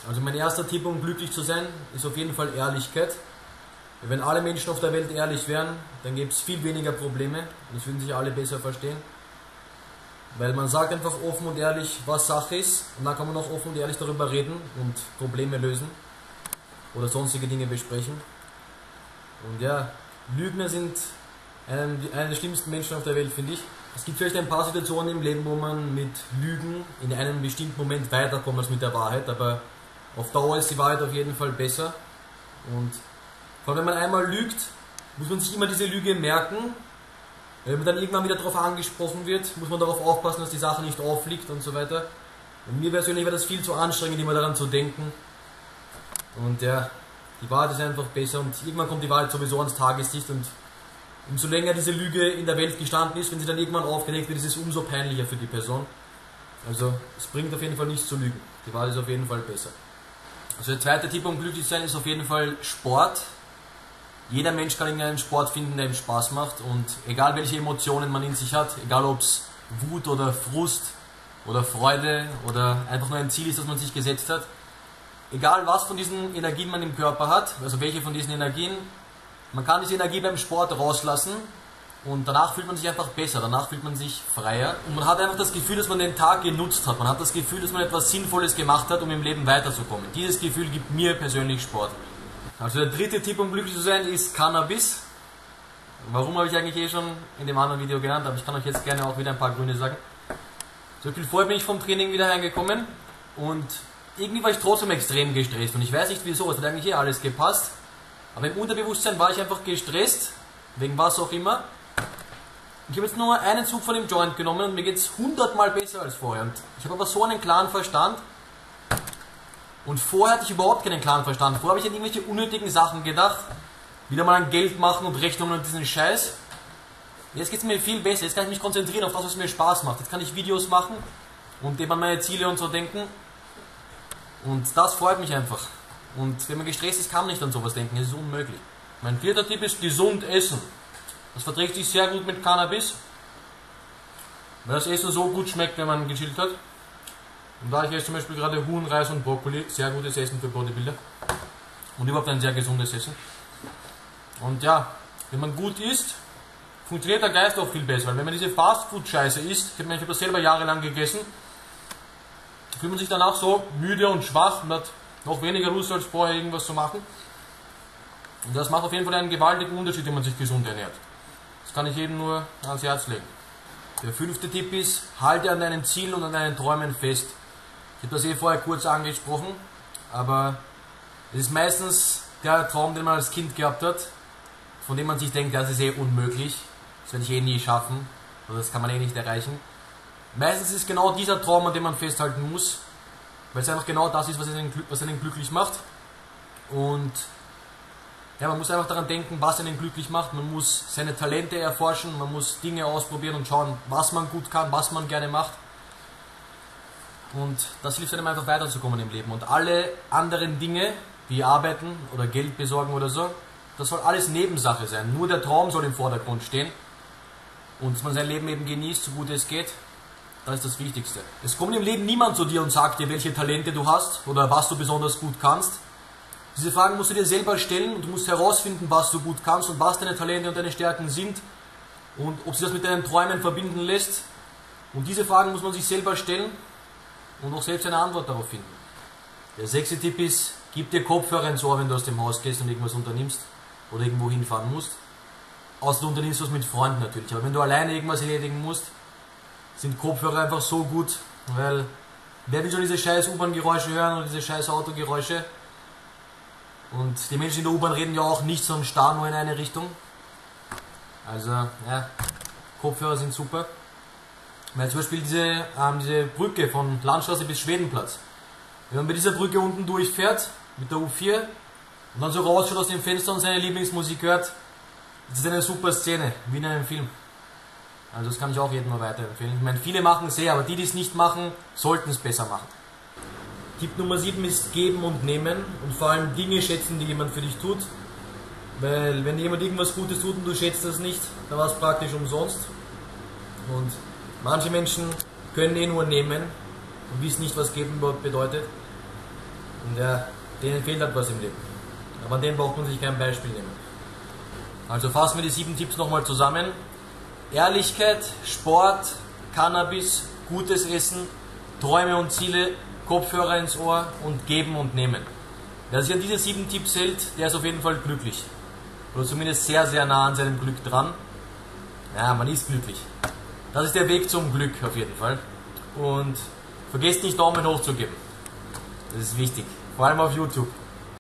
Also mein erster Tipp, um glücklich zu sein, ist auf jeden Fall Ehrlichkeit. Wenn alle Menschen auf der Welt ehrlich wären, dann gäbe es viel weniger Probleme und es würden sich alle besser verstehen. Weil man sagt einfach offen und ehrlich, was Sache ist, und dann kann man auch offen und ehrlich darüber reden und Probleme lösen oder sonstige Dinge besprechen. Und ja, Lügner sind einer der schlimmsten Menschen auf der Welt, finde ich. Es gibt vielleicht ein paar Situationen im Leben, wo man mit Lügen in einem bestimmten Moment weiterkommt als mit der Wahrheit, aber auf Dauer ist die Wahrheit auf jeden Fall besser. Und vor allem, wenn man einmal lügt, muss man sich immer diese Lüge merken. Wenn man dann irgendwann wieder darauf angesprochen wird, muss man darauf aufpassen, dass die Sache nicht auffliegt und so weiter. Und mir persönlich wäre das viel zu anstrengend, immer daran zu denken. Und ja, die Wahrheit ist einfach besser und irgendwann kommt die Wahrheit sowieso ans Tageslicht und umso länger diese Lüge in der Welt gestanden ist, wenn sie dann irgendwann aufgedeckt wird, ist es umso peinlicher für die Person. Also es bringt auf jeden Fall nichts zu lügen. Die Wahrheit ist auf jeden Fall besser. Also der zweite Tipp, um glücklich zu sein, ist auf jeden Fall Sport. Jeder Mensch kann irgendeinen Sport finden, der ihm Spaß macht, und egal welche Emotionen man in sich hat, egal ob es Wut oder Frust oder Freude oder einfach nur ein Ziel ist, das man sich gesetzt hat, egal was von diesen Energien man im Körper hat, also welche von diesen Energien, man kann diese Energie beim Sport rauslassen und danach fühlt man sich einfach besser, danach fühlt man sich freier und man hat einfach das Gefühl, dass man den Tag genutzt hat, man hat das Gefühl, dass man etwas Sinnvolles gemacht hat, um im Leben weiterzukommen. Dieses Gefühl gibt mir persönlich Sport. Also der dritte Tipp, um glücklich zu sein, ist Cannabis. Warum habe ich eigentlich eh schon in dem anderen Video genannt, aber ich kann euch jetzt gerne auch wieder ein paar Gründe sagen. So viel vorher bin ich vom Training wieder heimgekommen und irgendwie war ich trotzdem extrem gestresst und ich weiß nicht wieso, es hat eigentlich eh alles gepasst, aber im Unterbewusstsein war ich einfach gestresst, wegen was auch immer. Ich habe jetzt nur einen Zug von dem Joint genommen und mir geht es 100-mal besser als vorher. Und ich habe aber so einen klaren Verstand. Und vorher hatte ich überhaupt keinen klaren Verstand. Vorher habe ich an irgendwelche unnötigen Sachen gedacht. Wieder mal an Geld machen und Rechnungen und diesen Scheiß. Jetzt geht es mir viel besser. Jetzt kann ich mich konzentrieren auf das, was mir Spaß macht. Jetzt kann ich Videos machen und eben an meine Ziele und so denken. Und das freut mich einfach. Und wenn man gestresst ist, kann man nicht an sowas denken. Das ist unmöglich. Mein vierter Tipp ist gesund essen. Das verträgt sich sehr gut mit Cannabis. Weil das Essen so gut schmeckt, wenn man gechillt hat. Und da ich esse zum Beispiel gerade Huhn, Reis und Brokkoli, sehr gutes Essen für Bodybuilder. Und überhaupt ein sehr gesundes Essen. Und ja, wenn man gut isst, funktioniert der Geist auch viel besser. Weil wenn man diese Fastfood-Scheiße isst, ich habe das selber jahrelang gegessen, fühlt man sich danach so müde und schwach und hat noch weniger Lust als vorher irgendwas zu machen. Und das macht auf jeden Fall einen gewaltigen Unterschied, wenn man sich gesund ernährt. Das kann ich jedem nur ans Herz legen. Der fünfte Tipp ist, halte an deinen Zielen und an deinen Träumen fest. Ich habe das vorher kurz angesprochen, aber es ist meistens der Traum, den man als Kind gehabt hat, von dem man sich denkt, das ist unmöglich, das werde ich nie schaffen, oder das kann man nicht erreichen. Meistens ist genau dieser Traum, an dem man festhalten muss, weil es einfach genau das ist, was einen glücklich macht. Und ja, man muss einfach daran denken, was einen glücklich macht. Man muss seine Talente erforschen, man muss Dinge ausprobieren und schauen, was man gut kann, was man gerne macht. Und das hilft einem einfach weiterzukommen im Leben. Und alle anderen Dinge, wie Arbeiten oder Geld besorgen oder so, das soll alles Nebensache sein. Nur der Traum soll im Vordergrund stehen. Und dass man sein Leben eben genießt, so gut es geht, das ist das Wichtigste. Es kommt im Leben niemand zu dir und sagt dir, welche Talente du hast oder was du besonders gut kannst. Diese Fragen musst du dir selber stellen und du musst herausfinden, was du gut kannst und was deine Talente und deine Stärken sind und ob sie das mit deinen Träumen verbinden lässt. Und diese Fragen muss man sich selber stellen und auch selbst eine Antwort darauf finden. Der sechste Tipp ist, gib dir Kopfhörer ins Ohr, wenn du aus dem Haus gehst und irgendwas unternimmst oder irgendwo hinfahren musst. Außer du unternimmst was mit Freunden natürlich. Aber wenn du alleine irgendwas erledigen musst, sind Kopfhörer einfach so gut, weil wer will schon diese scheiß U-Bahn-Geräusche hören oder diese scheiß Autogeräusche? Und die Menschen in der U-Bahn reden ja auch nicht, sondern starren nur in eine Richtung. Also, ja, Kopfhörer sind super. Weil zum Beispiel diese Brücke von Landstraße bis Schwedenplatz. Wenn man bei dieser Brücke unten durchfährt, mit der U4, und dann so rausschaut aus dem Fenster und seine Lieblingsmusik hört, das ist eine super Szene, wie in einem Film. Also das kann ich auch jedem nur weiterempfehlen. Ich meine, viele machen es aber die es nicht machen, sollten es besser machen. Tipp Nummer 7 ist geben und nehmen und vor allem Dinge schätzen, die jemand für dich tut. Weil wenn jemand irgendwas Gutes tut und du schätzt das nicht, dann war es praktisch umsonst. Und manche Menschen können nur nehmen und wissen nicht, was geben bedeutet. und denen fehlt halt was im Leben. Aber an denen braucht man sich kein Beispiel nehmen. Also fassen wir die 7 Tipps nochmal zusammen. Ehrlichkeit, Sport, Cannabis, gutes Essen, Träume und Ziele, Kopfhörer ins Ohr und geben und nehmen. Wer sich an diese 7 Tipps hält, der ist auf jeden Fall glücklich. Oder zumindest sehr, sehr nah an seinem Glück dran. Ja, man ist glücklich. Das ist der Weg zum Glück auf jeden Fall. Und vergesst nicht Daumen hoch zu geben. Das ist wichtig. Vor allem auf YouTube.